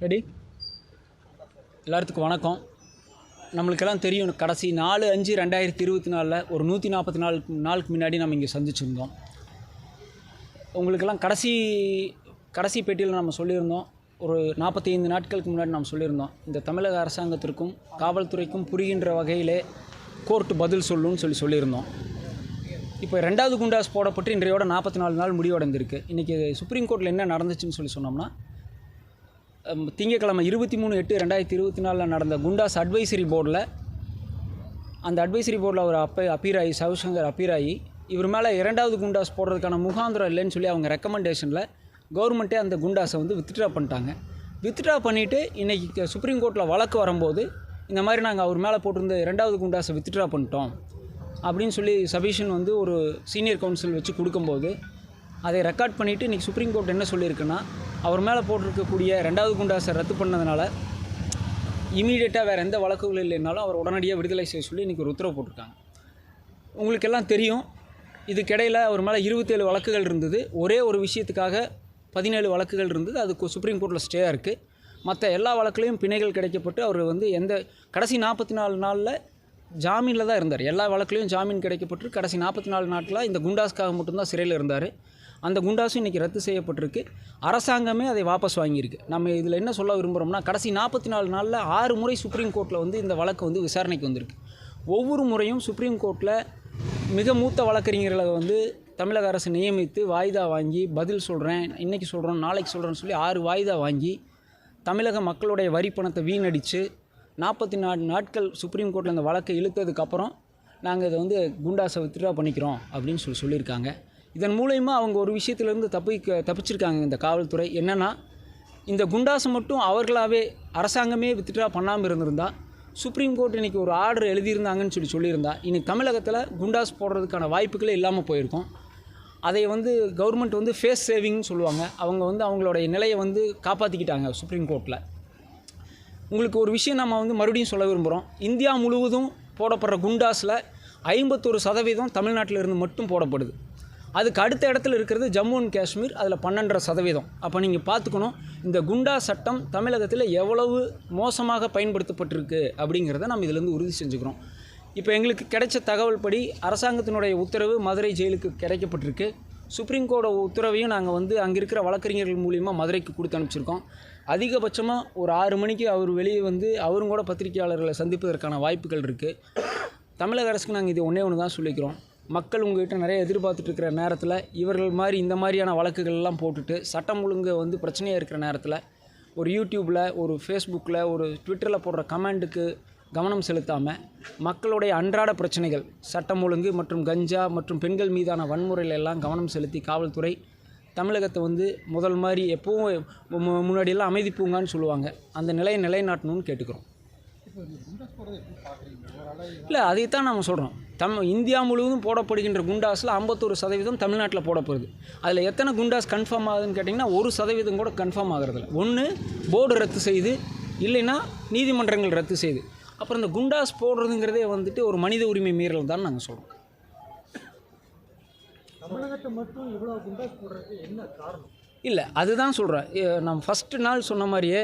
Ready? எல்லாத்துக்கும் வணக்கம். நம்மளுக்கெல்லாம் தெரியும், கடைசி 4/5/2024 ஒரு 144 நாளுக்கு முன்னாடி நம்ம இங்கே சந்திச்சிருந்தோம். உங்களுக்கெல்லாம் கடைசி பேட்டியில் நம்ம சொல்லியிருந்தோம், ஒரு 45 நாட்களுக்கு முன்னாடி நம்ம சொல்லியிருந்தோம், இந்த தமிழக அரசாங்கத்திற்கும் காவல்துறைக்கும் புரிகின்ற வகையிலே கோர்ட்டு பதில் சொல்லுன்னு சொல்லியிருந்தோம். இப்போ 2வது குண்டாஸ் போடப்பட்டு இன்றையோட 44 நாள் முடிவடைந்திருக்கு. இன்றைக்கி சுப்ரீம் கோர்ட்டில் என்ன நடந்துச்சுன்னு சொன்னோம்னா, திங்கக்கிழமை 23/8/2024 நடந்த குண்டாஸ் அட்வைசரி போர்டில், அந்த அட்வைசரி போர்டில் அவர் அப்பீராயி சவுசங்கர் அப்பீராயி இவர் மேலே 2வது குண்டாஸ் போடுறதுக்கான முகாந்திரம் இல்லைன்னு சொல்லி அவங்க ரெக்கமெண்டேஷனில் கவர்மெண்ட்டே அந்த குண்டாஸை வித்ட்ரா பண்ணிட்டாங்க. வித்ட்ரா பண்ணிவிட்டு இன்றைக்கி சுப்ரீம் கோர்ட்டில் வழக்கு வரும்போது, இந்த மாதிரி நாங்கள் அவர் மேலே போட்டிருந்த 2வது குண்டாஸை வித்ட்ரா பண்ணிட்டோம் அப்படின்னு சொல்லி சபிஷன் ஒரு சீனியர் கவுன்சில் வச்சு கொடுக்கும்போது, அதை ரெக்கார்ட் பண்ணிவிட்டு இன்றைக்கி சுப்ரீம் கோர்ட் என்ன சொல்லியிருக்குன்னா, அவர் மேலே போட்டிருக்கக்கூடிய 2வது குண்டாஸை ரத்து பண்ணதுனால இமீடியட்டாக வேறு எந்த வழக்குகள் இல்லைனாலும் அவர் உடனடியாக விடுதலை செய்ய சொல்லி இன்றைக்கி ஒரு உத்தரவு போட்டிருக்காங்க. உங்களுக்கெல்லாம் தெரியும், இதுக்கிடையில் அவர் மேலே 27 வழக்குகள் இருந்தது. ஒரே ஒரு விஷயத்துக்காக 17 வழக்குகள் இருந்தது. அதுக்கு சுப்ரீம் கோர்ட்டில் ஸ்டேயாக இருக்குது. மற்ற எல்லா வழக்குலையும் பிணைகள் கிடைக்கப்பட்டு அவர் எந்த கடைசி 44 நாளில் ஜாமீனில் தான் இருந்தார். எல்லா வழக்குலையும் ஜாமீன் கிடைக்கப்பட்டு கடைசி 44 நாட்களாக இந்த குண்டாஸ்க்காக மட்டும்தான் சிறையில் இருந்தார். அந்த குண்டாஸும் இன்றைக்கி ரத்து செய்யப்பட்டிருக்கு. அரசாங்கமே அதை வாபஸ் வாங்கியிருக்கு. நம்ம இதில் என்ன சொல்ல விரும்புகிறோம்னா, கடைசி 44 நாளில் 6 முறை சுப்ரீம் கோர்ட்டில் இந்த வழக்கு விசாரணைக்கு வந்திருக்கு. ஒவ்வொரு முறையும் சுப்ரீம் கோர்ட்டில் மிக மூத்த வழக்கறிஞர்களை தமிழக அரசு நியமித்து வாய்தா வாங்கி பதில் சொல்கிறேன், இன்றைக்கி சொல்கிறோம், நாளைக்கு சொல்கிறேன்னு சொல்லி 6 வாய்தா வாங்கி தமிழக மக்களுடைய வரி பணத்தை வீணடித்து 44 நாட்கள் சுப்ரீம் கோர்ட்டில் அந்த வழக்கை இழுத்ததுக்கப்புறம் நாங்கள் இதை குண்டாஸை வித்ட்ரா பண்ணிக்கிறோம் அப்படின்னு சொல்லியிருக்காங்க. இதன் மூலயமா அவங்க ஒரு விஷயத்துலேருந்து தப்பிச்சிருக்காங்க இந்த காவல்துறை. என்னென்னா, இந்த குண்டாஸை மட்டும் அவர்களாகவே அரசாங்கமே வித்ட்ரா பண்ணாமல் இருந்திருந்தால், சுப்ரீம் கோர்ட் இன்றைக்கி ஒரு ஆர்டர் எழுதியிருந்தாங்கன்னு சொல்லியிருந்தா, இன்றைக்கி தமிழகத்தில் குண்டாஸ் போடுறதுக்கான வாய்ப்புகளே இல்லாமல் போயிருக்கும். அதை கவர்மெண்ட் ஃபேஸ் சேவிங்னு சொல்லுவாங்க. அவங்க அவங்களுடைய நிலையை காப்பாற்றிக்கிட்டாங்க சுப்ரீம் கோர்ட்டில். உங்களுக்கு ஒரு விஷயம் நம்ம மறுபடியும் சொல்ல விரும்புகிறோம். இந்தியா முழுவதும் போடப்படுற குண்டாஸில் 51% தமிழ்நாட்டில் இருந்து மட்டும் போடப்படுது. அதுக்கு அடுத்த இடத்துல இருக்கிறது ஜம்மு அண்ட் காஷ்மீர், அதில் 12%. அப்போ நீங்கள் பார்த்துக்கணும், இந்த குண்டா சட்டம் தமிழகத்தில் எவ்வளவு மோசமாக பயன்படுத்தப்பட்டிருக்கு அப்படிங்கிறத நம்ம இதிலேருந்து உறுதி செஞ்சுக்கிறோம். இப்போ எங்களுக்கு கிடைச்ச தகவல் படி அரசாங்கத்தினுடைய உத்தரவு மதுரை ஜெயிலுக்கு கிடைக்கப்பட்டிருக்கு. சுப்ரீம் கோர்ட் உத்தரவையும் நாங்கள் அங்கே இருக்கிற வழக்கறிஞர்கள் மூலிமா மதுரைக்கு கொடுத்து அனுப்பிச்சிருக்கோம். அதிகபட்சமாக ஒரு 6 மணிக்கு அவர் வெளியே அவரும் கூட பத்திரிகையாளர்களை சந்திப்பதற்கான வாய்ப்புகள் இருக்குது. தமிழக அரசுக்கு நாங்கள் இது ஒன்றே தான் சொல்லிக்கிறோம். மக்கள் உங்கள்கிட்ட நிறைய எதிர்பார்த்துட்டு இருக்கிற நேரத்தில் இவர்கள் மாதிரி இந்த மாதிரியான வழக்குகள்லாம் போட்டுட்டு சட்டம் ஒழுங்கு பிரச்சனையாக இருக்கிற நேரத்தில் ஒரு யூடியூப்பில், ஒரு ஃபேஸ்புக்கில், ஒரு ட்விட்டரில் போடுற கமெண்ட்டுக்கு கவனம் செலுத்தாமல் மக்களுடைய அன்றாட பிரச்சனைகள், சட்டம் ஒழுங்கு மற்றும் கஞ்சா மற்றும் பெண்கள் மீதான வன்முறையில் எல்லாம் கவனம் செலுத்தி காவல்துறை தமிழகத்தை முதல் மாதிரி எப்பவும் முன்னாடியெல்லாம் அமைதி பூங்கான்னு சொல்லுவாங்க, அந்த நிலையை நிலைநாட்டணும்னு கேட்டுக்கிறோம். இல்லை, அதைத்தான் நம்ம சொல்கிறோம். இந்தியா முழுவதும் போடப்படுகின்ற குண்டாஸில் 51% தமிழ்நாட்டில் போடப்படுது. அதில் எத்தனை குண்டாஸ் கன்ஃபார்ம் ஆகுதுன்னு கேட்டிங்கன்னா 1% கூட கன்ஃபார்ம் ஆகிறதில்ல. ஒன்று போர்டு ரத்து செய்து, இல்லைன்னா நீதிமன்றங்கள் ரத்து செய்து. அப்புறம் இந்த குண்டாஸ் போடுறதுங்கிறதே ஒரு மனித உரிமை மீறல் தான் நாங்கள் சொல்கிறோம். தமிழகத்தை மட்டும் இவ்வளோ குண்டாஸ் போடுறதுக்கு என்ன காரணம்? இல்லை, அதுதான் சொல்கிறேன். நம்ம ஃபஸ்ட்டு நாள் சொன்ன மாதிரியே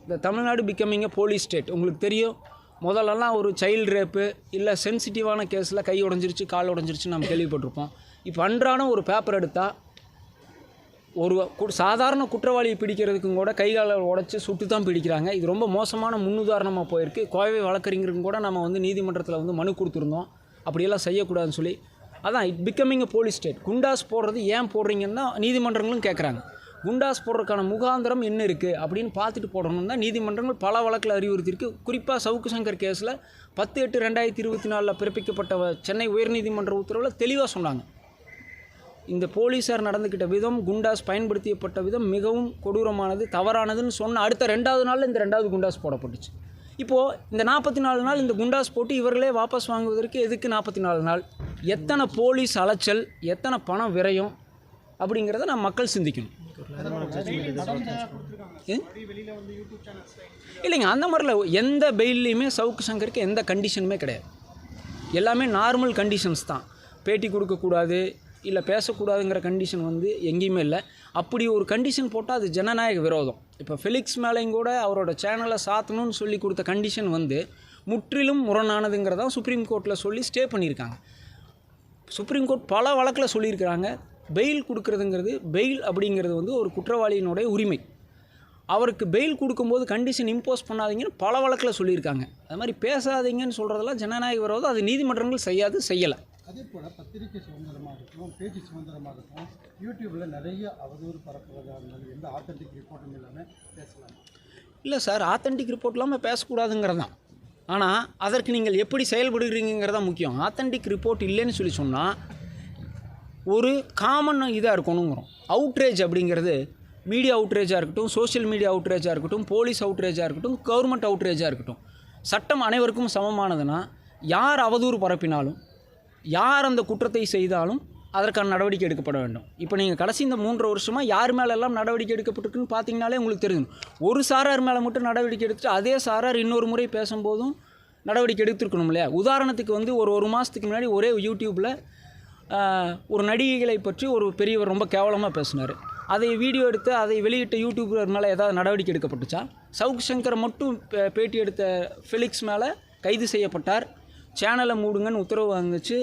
இந்த தமிழ்நாடு பிகமிங் போலீஸ் ஸ்டேட். உங்களுக்கு தெரியும், முதல்லலாம் ஒரு சைல்டு ரேப்பு இல்லை சென்சிட்டிவான கேஸில் கை உடஞ்சிருச்சு, கால் உடஞ்சிருச்சுன்னு நம்ம கேள்விப்பட்டிருப்போம். இப்போ அன்றாடம் ஒரு பேப்பர் எடுத்தால் ஒரு சாதாரண குற்றவாளியை பிடிக்கிறதுக்கும் கூட கை காலை உடச்சி சுட்டு தான் பிடிக்கிறாங்க. இது ரொம்ப மோசமான முன்னுதாரணமாக போயிருக்கு. கோவை வழக்கறிஞருக்கும் கூட நம்ம நீதிமன்றத்தில் மனு கொடுத்துருந்தோம், அப்படியெல்லாம் செய்யக்கூடாதுன்னு சொல்லி. அதான் it becoming police state. Goondas போடுறது ஏன் போடுறீங்கன்னா நீதிமன்றங்களும் கேட்குறாங்க. குண்டாஸ் போடுறதுக்கான முகாந்திரம் என்ன இருக்குது அப்படின்னு பார்த்துட்டு போடணும் தான் நீதிமன்றங்கள் பல வழக்கில் அறிவுறுத்தியிருக்கு. குறிப்பாக சவுக்கு சங்கர் கேஸில் 10/8/2024 பிறப்பிக்கப்பட்ட சென்னை உயர்நீதிமன்ற உத்தரவில் தெளிவாக சொன்னாங்க. இந்த போலீஸார் நடந்துக்கிட்ட விதம், குண்டாஸ் பயன்படுத்தப்பட்ட விதம் மிகவும் கொடூரமானது, தவறானதுன்னு சொன்ன அடுத்த 2வது நாளில் இந்த 2வது குண்டாஸ் போடப்பட்டுச்சு. இப்போது இந்த 44 நாள் இந்த குண்டாஸ் போட்டு இவர்களே வாபஸ் வாங்குவதற்கு எதுக்கு 44 நாள்? எத்தனை போலீஸ் அலைச்சல், எத்தனை பணம் விரயம் அப்படிங்கிறத நம்ம மக்கள் சிந்திக்கணும். இல்லைங்க, அந்த மாதிரில எந்த பெயிலையுமே சவுக்கு சங்கருக்கு எந்த கண்டிஷனுமே கிடையாது. எல்லாமே நார்மல் கண்டிஷன்ஸ் தான். பேட்டி கொடுக்கக்கூடாது, இல்லை பேசக்கூடாதுங்கிற கண்டிஷன் வந்து எங்கேயுமே இல்லை. அப்படி ஒரு கண்டிஷன் போட்டால் அது ஜனநாயக விரோதம். இப்போ ஃபெலிக்ஸ் மேலேயும் கூட அவரோட சேனலை சாத்தணும்னு சொல்லி கொடுத்த கண்டிஷன் வந்து முற்றிலும் முரணானதுங்கிறதா சுப்ரீம் கோர்ட்டில் சொல்லி ஸ்டே பண்ணியிருக்காங்க. சுப்ரீம் கோர்ட் பல வழக்கில் சொல்லியிருக்கிறாங்க. பெயில் கொடுக்குறதுங்கிறது, பெயில் அப்படிங்கிறது வந்து ஒரு குற்றவாளியினுடைய உரிமை. அவருக்கு பெயில் கொடுக்கும்போது கண்டிஷன் இம்போஸ் பண்ணாதீங்கன்னு பல வழக்கில் சொல்லியிருக்காங்க. அது மாதிரி பேசாதீங்கன்னு சொல்கிறதெல்லாம் ஜனநாயக விரோதம். அது நீதிமன்றங்கள் செய்யலை. அதே போல் பத்திரிகை சுதந்திரமாக இருக்கும், பேச்சு சுதந்திரமாக இருக்கும், யூடியூப்பில் நிறைய அவதூறு பரப்புவதாக இருந்தாலும் எந்த ஆத்தென்டிக் ரிப்போர்ட்டும் இல்லாமல் பேசலாம். இல்லை சார், ஆத்தென்டிக் ரிப்போர்ட் இல்லாமல் பேசக்கூடாதுங்கிறது தான். ஆனால் அதற்கு நீங்கள் எப்படி செயல்படுகிறீங்கிறது தான் முக்கியம். ஆத்தென்டிக் ரிப்போர்ட் இல்லைன்னு சொல்லி சொன்னால் ஒரு காமன் இதாக இருக்கணுங்கிறோம். அவுட்ரேஜ் அப்படிங்கிறது மீடியா அவுட்ரேஜாக இருக்கட்டும், சோஷியல் மீடியா அவுட்ரேஜாக இருக்கட்டும், போலீஸ் அவுட்ரேஜாக இருக்கட்டும், கவர்மெண்ட் அவுட்ரேஜாக இருக்கட்டும், சட்டம் அனைவருக்கும் சமமானதுன்னா யார் அவதூறு பரப்பினாலும், யார் அந்த குற்றத்தை செய்தாலும் அதற்கான நடவடிக்கை எடுக்கப்பட வேண்டும். இப்போ நீங்கள் கடைசி இந்த 3 வருஷமாக யார் மேலெல்லாம் நடவடிக்கை எடுக்கப்பட்டிருக்குன்னு பார்த்தீங்கனாலே உங்களுக்கு தெரியும். ஒரு சாரார் மேலே மட்டும் நடவடிக்கை எடுத்துட்டு அதே சாரார் இன்னொரு முறை பேசும்போதும் நடவடிக்கை எடுத்துருக்கணும் இல்லையா? உதாரணத்துக்கு வந்து ஒரு மாதத்துக்கு முன்னாடி ஒரே யூடியூப்பில் ஒரு நடிகைகளை பற்றி ஒரு பெரியவர் ரொம்ப கேவலமாக பேசினார். அதை வீடியோ எடுத்து அதை வெளியிட்ட யூடியூபர் மேலே ஏதாவது நடவடிக்கை எடுக்கப்பட்டுச்சா? சவுக் சங்கர் மட்டும் பேட்டி எடுத்த ஃபெலிக்ஸ் மேலே கைது செய்யப்பட்டார். சேனலை மூடுங்கன்னு உத்தரவு வந்துச்சு.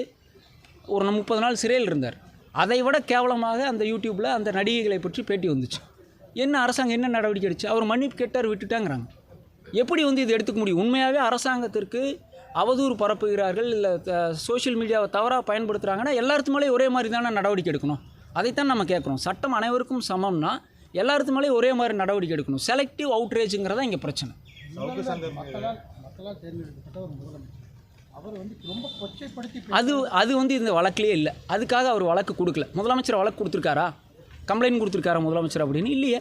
ஒரு 30 நாள் சிறையில் இருந்தார். அதை விட கேவலமாக அந்த யூடியூப்பில் அந்த நடிகைகளை பற்றி பேட்டி வந்துச்சு. என்ன அரசாங்கம் என்ன நடவடிக்கை எடுத்து? அவர் மன்னிப்பு கேட்டார், விட்டுட்டாங்கிறாங்க. எப்படி வந்து இது எடுத்துக்க முடியும்? உண்மையாகவே அரசாங்கத்திற்கு அவதூறு பரப்புகிறார்கள், இல்லை சோஷியல் மீடியாவை தவறாக பயன்படுத்துகிறாங்கன்னா எல்லாத்து மேலேயும் ஒரே மாதிரி தானே நடவடிக்கை எடுக்கணும். அதைத்தான் நம்ம கேட்குறோம். சட்டம் அனைவருக்கும் சமம்னா எல்லாத்து மேலேயும் ஒரே மாதிரி நடவடிக்கை எடுக்கணும். செலக்டிவ் அவுட்ரேஜுங்கிறதா இங்கே பிரச்சனை. மக்களால் தேர்ந்தெடுக்கப்பட்ட ஒரு முதலமைச்சர் அவர் வந்து ரொம்ப கொச்சைப்படுத்தி அது வந்து இந்த வழக்கிலே இல்லை. அதுக்காக அவர் வழக்கு கொடுக்கல. முதலமைச்சர் வழக்கு கொடுத்துருக்காரா, கம்ப்ளைண்ட் கொடுத்துருக்காரா முதலமைச்சர் அப்படின்னு? இல்லையே.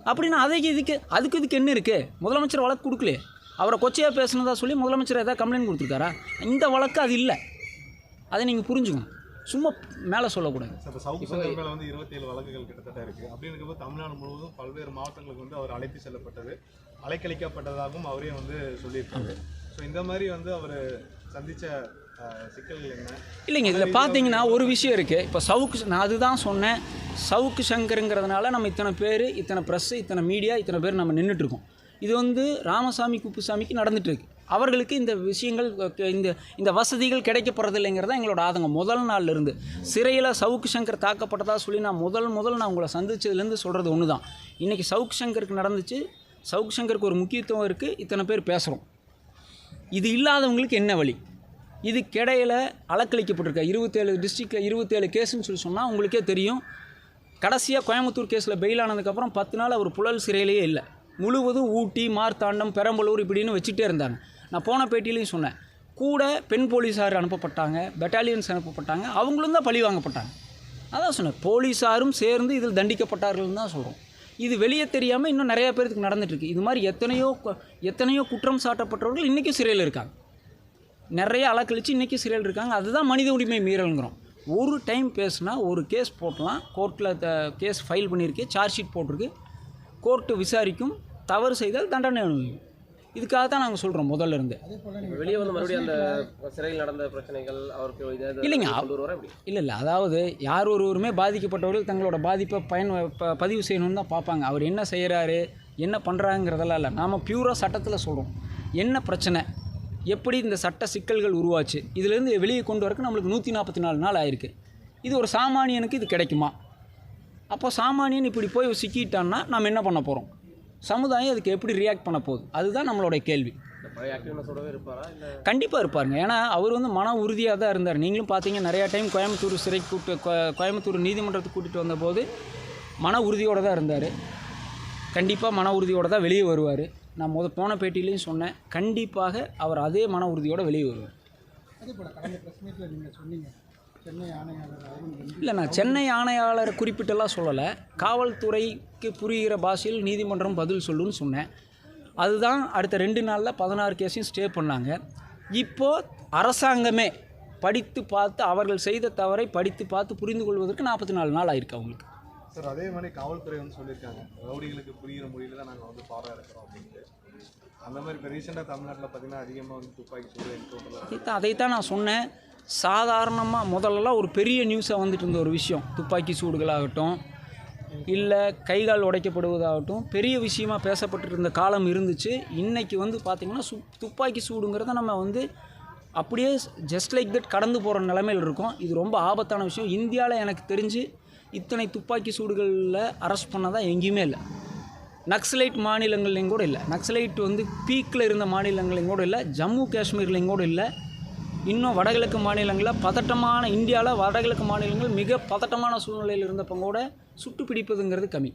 அப்படின்னா அதுக்கு என்ன இருக்குது? முதலமைச்சர் வழக்கு கொடுக்கலையே. அவரை கொச்சையாக பேசுனதா சொல்லி முதலமைச்சர் ஏதாவது கம்ப்ளைண்ட் கொடுத்துருக்காரா? இந்த வழக்கு அது இல்லை. அதை நீங்கள் புரிஞ்சுக்கணும். சும்மா மேலே சொல்லக்கூடாது. இப்போ சவுக்கு சங்கர் மேலே வந்து 27 வழக்குகள் கிட்டத்தட்ட இருக்குது. அப்படிங்கிறப்போ தமிழ்நாடு முழுவதும் பல்வேறு மாவட்டங்களுக்கு வந்து அவர் அழைத்து செல்லப்பட்டது, அலைக்கழிக்கப்பட்டதாகவும் அவரே வந்து சொல்லியிருக்காரு. ஸோ இந்த மாதிரி வந்து அவர் சந்தித்த சிக்கல்கள் என்ன? இல்லைங்க, இதில் பார்த்தீங்கன்னா ஒரு விஷயம் இருக்குது. இப்போ நான் அதுதான் சொன்னேன். சவுக்கு சங்கருங்கிறதுனால நம்ம இத்தனை பேர், இத்தனை ப்ரெஸ்ஸு, இத்தனை மீடியா, இத்தனை பேர் நம்ம நின்றுட்டுருக்கோம். இது வந்து ராமசாமி குப்புசாமிக்கு நடந்துகிட்ருக்கு. அவர்களுக்கு இந்த விஷயங்கள், இந்த வசதிகள் கிடைக்கப்படுறதில்லைங்கிறதா எங்களோட ஆதங்கம். முதல் நாளில் இருந்து சிறையில் சவுக்கு சங்கர் தாக்கப்பட்டதா சொல்லி நான் முதல் நான் உங்களை சந்தித்ததுலேருந்து சொல்கிறது ஒன்று தான். இன்றைக்கி சவுக்கு சங்கருக்கு நடந்துச்சு. சவுக்கு சங்கருக்கு ஒரு முக்கியத்துவம் இருக்குது. இத்தனை பேர் பேசுகிறோம். இது இல்லாதவங்களுக்கு என்ன வழி? இதுக்கிடையில் அலக்களிக்கப்பட்டிருக்க 27 டிஸ்ட்ரிக்டில் 27 கேஸுன்னு சொல்லி சொன்னால் உங்களுக்கே தெரியும். கடைசியாக கோயம்புத்தூர் கேஸில் பெயில் ஆனதுக்கப்புறம் 10 நாள் அவர் புழல் சிறையிலேயே இல்லை. முழுவதும் ஊட்டி, மார்த்தாண்டம், பெரம்பலூர் இப்படின்னு வச்சுட்டே இருந்தாங்க. நான் போன பேட்டியிலையும் சொன்னேன். கூட பெண் போலீஸார் அனுப்பப்பட்டாங்க, பெட்டாலியன்ஸ் அனுப்பப்பட்டாங்க. அவங்களும் தான் பழி வாங்கப்பட்டாங்க. அதான் சொன்னேன், போலீஸாரும் சேர்ந்து இதில் தண்டிக்கப்பட்டார்கள்னு தான் சொல்கிறோம். இது வெளியே தெரியாமல் இன்னும் நிறையா பேருக்கு நடந்துகிட்ருக்கு. இது மாதிரி எத்தனையோ குற்றம் சாட்டப்பட்டவர்கள் இன்றைக்கும் சிறையில் இருக்காங்க. நிறைய அலக்கழித்து இன்றைக்கி சிறையில் இருக்காங்க. அதுதான் மனித உரிமை மீறல்ங்கிறோம். ஒரு டைம் பேசுனா ஒரு கேஸ் போட்டலாம். கோர்ட்டில் கேஸ் ஃபைல் பண்ணியிருக்கு, சார்ஜ் ஷீட் போட்டிருக்கு. கோர்ட்டு விசாரிக்கும். தவறு செய்தால் தண்டனை அனுபவிக்கும். இதுக்காக தான் நாங்கள் சொல்கிறோம் முதல்ல இருந்து. வெளியே வந்து மறுபடியும் அந்த சிறையில் நடந்த பிரச்சனைகள் அவருக்கு இல்லைங்க, இல்லை அதாவது யார் ஒருவருமே பாதிக்கப்பட்டவர்கள் தங்களோட பாதிப்பை பதிவு செய்யணும்னு தான் பார்ப்பாங்க. அவர் என்ன செய்கிறாரு, என்ன பண்ணுறாங்கிறதெல்லாம் இல்லை. நாம் பியூராக சட்டத்தில் சொல்கிறோம். என்ன பிரச்சனை, எப்படி இந்த சட்ட சிக்கல்கள் உருவாச்சு, இதுலேருந்து வெளியே கொண்டு வரக்கு நம்மளுக்கு 144 நாள் ஆயிருக்கு. இது ஒரு சாமானியனுக்கு இது கிடைக்குமா? அப்போ சாமானியன் இப்படி போய் சிக்கிட்டான்னா நம்ம என்ன பண்ண போகிறோம்? சமுதாயம் அதுக்கு எப்படி ரியாக்ட் பண்ண போகுது? அதுதான் நம்மளுடைய கேள்வி. கண்டிப்பாக இருப்பாருங்க. ஏன்னா அவர் வந்து மன உறுதியாக தான் இருந்தார். நீங்களும் பார்த்தீங்க, நிறையா டைம் கோயம்புத்தூர் சிறைக்கு கோயம்புத்தூர் நீதிமன்றத்துக்கு கூட்டிகிட்டு வந்தபோது மன உறுதியோடு தான் இருந்தார். கண்டிப்பாக மன உறுதியோடு தான் வெளியே வருவார். நான் போன பேட்டியிலையும் சொன்னேன், கண்டிப்பாக அவர் அதே மன உறுதியோடு வெளியே வருவார். அதே போல் கடந்த ப்ரெஸ் மீட்டில் நீங்கள் சொன்னீங்க, சென்னை ஆணையாளர் இல்லை, நான் சென்னை ஆணையாளரை குறிப்பிட்டெல்லாம் சொல்லலை. காவல்துறைக்கு புரிகிற பாஷையில் நீதிமன்றம் பதில் சொல்லுன்னு சொன்னேன். அதுதான் அடுத்த 2 நாளில் 16 கேஸையும் ஸ்டே பண்ணாங்க. இப்போது அரசாங்கமே படித்து பார்த்து அவர்கள் செய்த தவறை படித்து பார்த்து புரிந்து கொள்வதற்கு 44 நாள் ஆயிருக்கு அவங்களுக்கு. சார், அதே மாதிரி காவல்துறை வந்து சொல்லியிருக்காங்க, ரவுடிகளுக்கு புரிகிற மொழியில் தான் நாங்கள் வந்து பாடம் இருக்கிறோம் அப்படின்ட்டு. அந்த மாதிரி இப்போ ரீசெண்டாக தமிழ்நாட்டில் பார்த்திங்கன்னா அதிகமாக வந்து துப்பாக்கி சூடு அதைத்தான் நான் சொன்னேன். சாதாரணமாக முதல்லலாம் ஒரு பெரிய நியூஸாக வந்துட்டு இருந்த ஒரு விஷயம், துப்பாக்கி சூடுகளாகட்டும் இல்லை கைகால் உடைக்கப்படுவதாகட்டும் பெரிய விஷயமாக பேசப்பட்டு இருந்த காலம் இருந்துச்சு. இன்றைக்கி வந்து பார்த்திங்கன்னா துப்பாக்கி சூடுங்கிறத நம்ம வந்து அப்படியே ஜஸ்ட் லைக் தட் கடந்து போகிற நிலைமையில் இருக்கோம். இது ரொம்ப ஆபத்தான விஷயம். இந்தியாவில் எனக்கு தெரிஞ்சு இத்தனை துப்பாக்கி சூடுகளில் அரெஸ்ட் பண்ணதாக எங்கேயுமே இல்லை. நக்சலைட் மாநிலங்கள்லையும் கூட இல்லை. நக்சலைட் வந்து பீக்கில் இருந்த மாநிலங்களையும் கூட இல்லை. ஜம்மு காஷ்மீர்லையும் கூட இல்லை. இன்னும் வடகிழக்கு மாநிலங்களில் பதட்டமான, இந்தியாவில் வடகிழக்கு மாநிலங்கள் மிக பதட்டமான சூழ்நிலையில் இருந்தப்போ கூட சுட்டு பிடிப்பதுங்கிறது கம்மி.